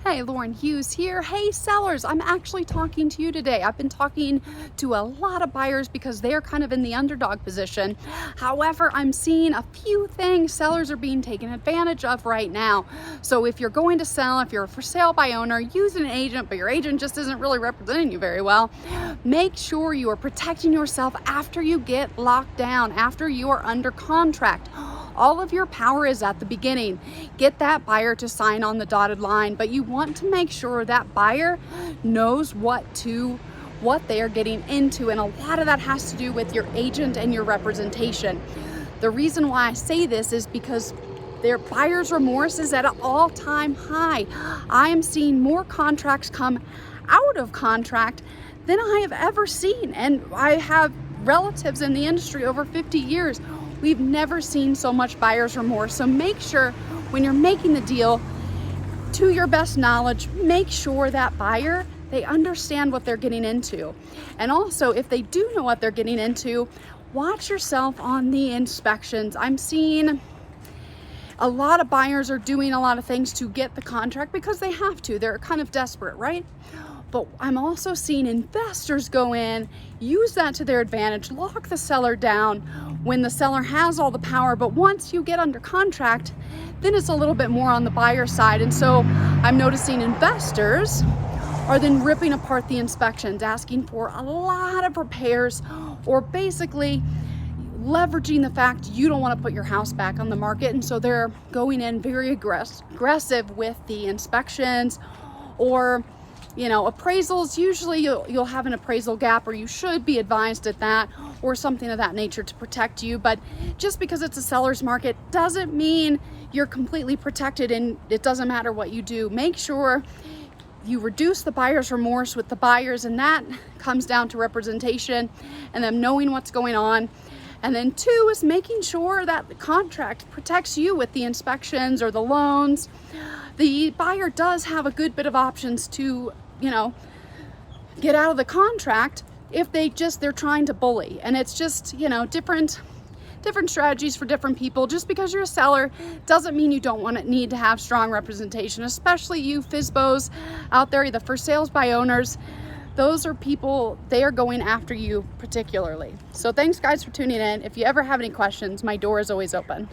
Hey, Lauren Hughes here. Hey, sellers, I'm actually talking to you today. I've been talking to a lot of buyers because they are kind of in the underdog position. However, I'm seeing a few things sellers are being taken advantage of right now. So if you're going to sell, if you're a for sale by owner, use an agent, but your agent just isn't really representing you very well, make sure you are protecting yourself after you get locked down, after you are under contract. All of your power is at the beginning. Get that buyer to sign on the dotted line, but you want to make sure that buyer knows what they are getting into, and a lot of that has to do with your agent and your representation. The reason why I say this is because their buyer's remorse is at an all-time high. I am seeing more contracts come out of contract than I have ever seen, and I have relatives in the industry over 50 years. We've never seen so much buyer's remorse. So make sure when you're making the deal, to your best knowledge, make sure that buyer, they understand what they're getting into. And also, if they do know what they're getting into, watch yourself on the inspections. I'm seeing a lot of buyers are doing a lot of things to get the contract because they have to. They're kind of desperate, right? But I'm also seeing investors go in, use that to their advantage, lock the seller down when the seller has all the power. But once you get under contract, then it's a little bit more on the buyer side. And so I'm noticing investors are then ripping apart the inspections, asking for a lot of repairs, or basically leveraging the fact you don't want to put your house back on the market. And so they're going in very aggressive with the inspections, or appraisals. Usually you'll have an appraisal gap, or you should be advised at that, or something of that nature to protect you. But just because it's a seller's market doesn't mean you're completely protected, and it doesn't matter what you do. Make sure you reduce the buyer's remorse with the buyers, and that comes down to representation and them knowing what's going on. And then two is making sure that the contract protects you with the inspections or the loans. The buyer does have a good bit of options to get out of the contract if they're trying to bully. And it's just, different strategies for different people. Just because you're a seller doesn't mean you don't need to have strong representation, especially you FSBOs out there, the for sales by owners. Those are people, they are going after you particularly. So thanks guys for tuning in. If you ever have any questions, my door is always open.